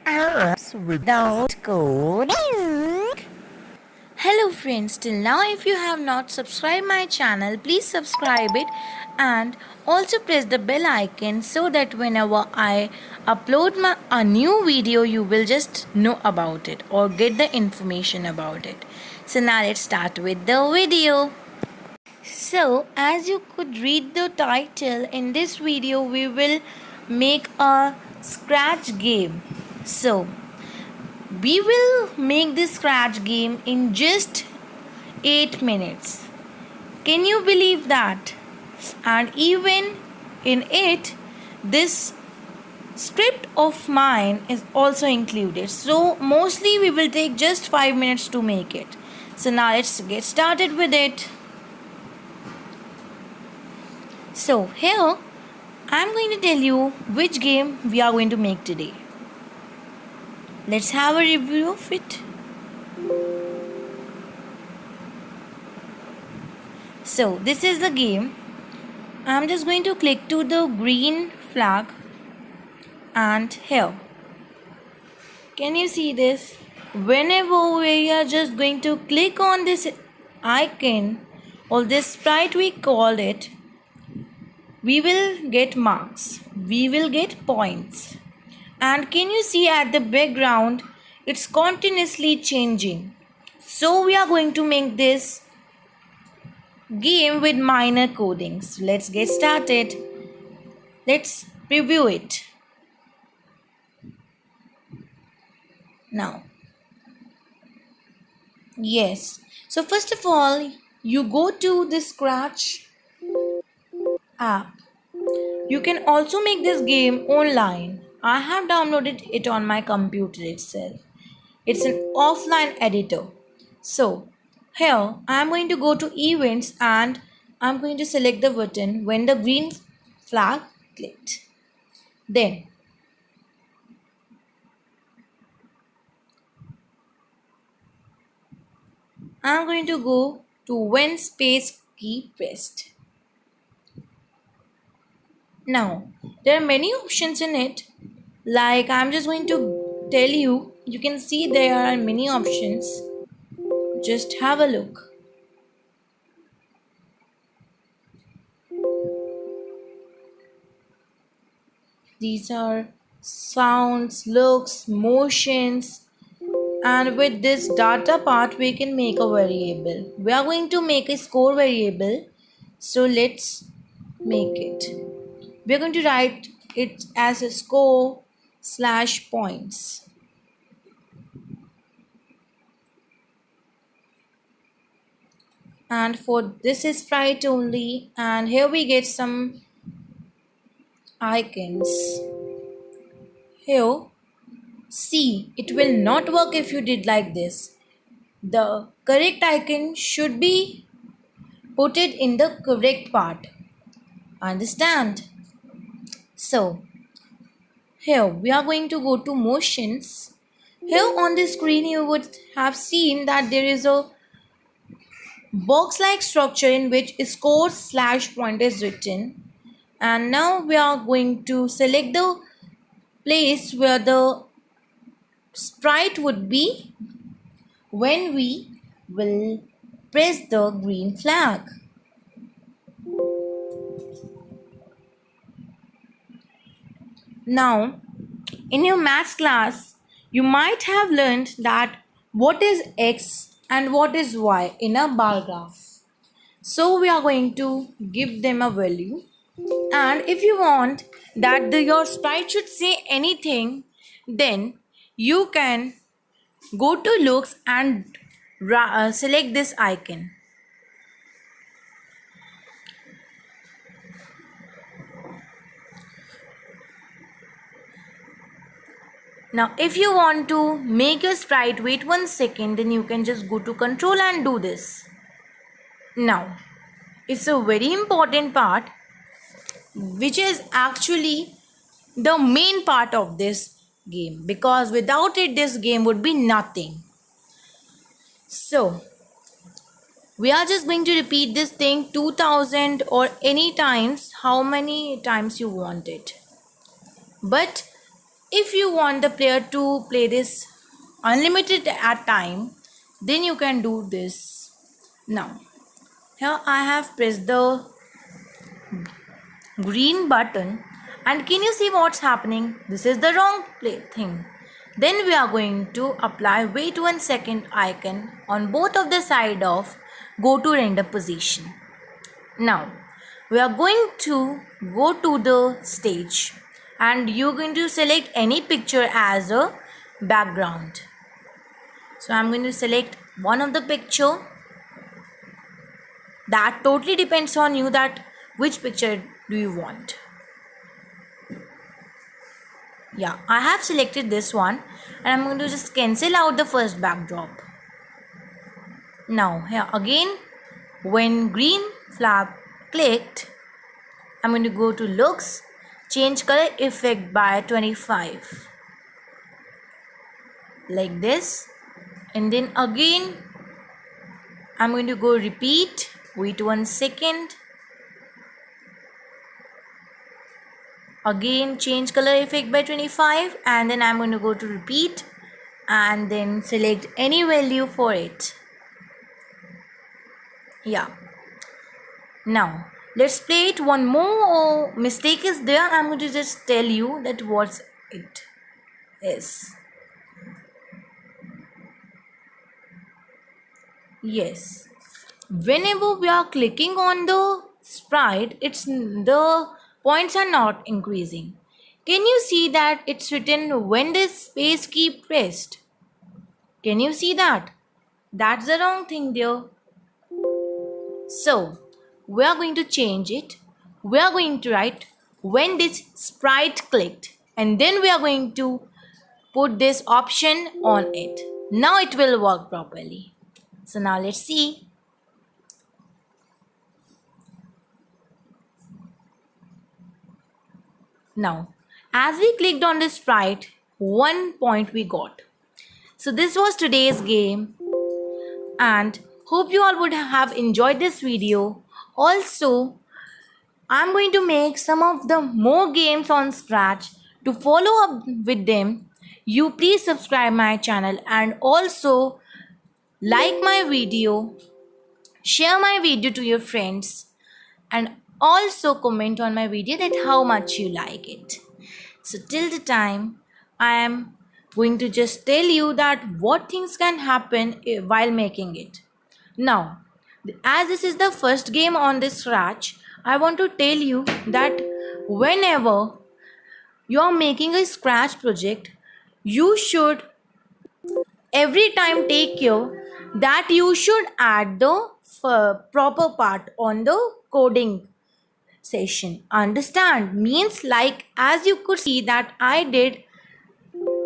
apps without coding. Hello friends, till now if you have not subscribed my channel, please subscribe it and also press the bell icon so that whenever I upload a new video you will just know about it or get the information about it. So now let's start with the video. So as you could read the title, in this video we will make a scratch game. So we will make this scratch game in just 8 minutes. Can you believe that? And even in it, this script of mine is also included. So mostly we will take just 5 minutes to make it. So now let's get started with it. So here I'm going to tell you which game we are going to make today. Let's have a review of it. So this is the game. I'm just going to click to the green flag and here. Can you see this? Whenever we are just going to click on this icon or this sprite we called it, we will get marks. We will get points. And can you see at the background, it's continuously changing. So we are going to make this game with minor codings. Let's get started. Let's preview it. Now, yes. So first of all, you go to the Scratch app. You can also make this game online. I have downloaded it on my computer itself. It's an offline editor. So here I am going to go to events and I'm going to select the button when the green flag clicked. Then I'm going to go to when space key pressed. Now there are many options in it. Like I'm just going to tell you, you can see there are many options. Just have a look. These are sounds, looks, motions, and with this data part we can make a variable. We are going to make a score variable. So let's make it. We are going to write it as a score / points. And for this is sprite only, and here we get some icons. Here, see, it will not work if you did like this. The correct icon should be put it in the correct part. Understand? So here we are going to go to motions. Here on the screen you would have seen that there is a box like structure in which score / point is written, and now we are going to select the place where the sprite would be when we will press the green flag. Now in your maths class you might have learned that what is x and what is y in a bar graph. So we are going to give them a value, and if you want that your sprite should say anything, then you can go to looks and select this icon. Now if you want to make your sprite wait 1 second, then you can just go to control and do this. Now it's a very important part which is actually the main part of this game, because without it this game would be nothing. So we are just going to repeat this thing 2000 or any times, how many times you want it. But If you want the player to play this unlimited at time, then you can do this. Now, here I have pressed the green button, and can you see what's happening? This is the wrong play thing. Then we are going to apply wait 1 second icon on both of the side of go to render position. Now we are going to go to the stage and you're going to select any picture as a background. So I'm going to select one of the picture. That totally depends on you that which picture do you want. Yeah, I have selected this one and I'm going to just cancel out the first backdrop. Now here again, when green flag clicked, I'm going to go to looks, change color effect by 25 like this, and then again I'm going to go repeat, wait 1 second, again change color effect by 25, and then I'm going to go to repeat and then select any value for it. Yeah, now let's play it. One more mistake is there. I'm going to just tell you that what it is. Yes, whenever we are clicking on the sprite, it's the points are not increasing. Can you see that it's written when this space key pressed? Can you see that? That's the wrong thing there. So we are going to change it. We are going to write when this sprite clicked, and then we are going to put this option on it. Now it will work properly. So now let's see. Now, as we clicked on the sprite, 1 point we got. So this was today's game, and hope you all would have enjoyed this video. Also, I'm going to make some of the more games on Scratch. To follow up with them, you please subscribe my channel and also like my video, share my video to your friends, and also comment on my video that how much you like it. So till the time, I am going to just tell you that what things can happen while making it. Now, as this is the first game on this Scratch, I want to tell you that whenever you are making a Scratch project, you should every time take care that you should add the proper part on the coding session. Understand? Means like as you could see that I did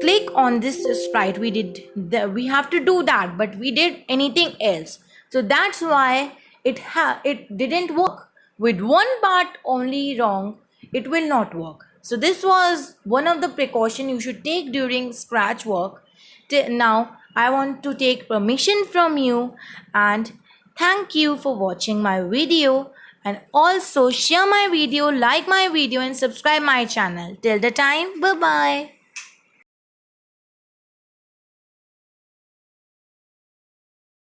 click on this sprite, we have to do that, but we did anything else, so that's why it didn't work. With one part only wrong, it will not work. So this was one of the precaution you should take during Scratch work. Now I want to take permission from you and thank you for watching my video, and also share my video, like my video, and subscribe my channel. Till the time, bye bye.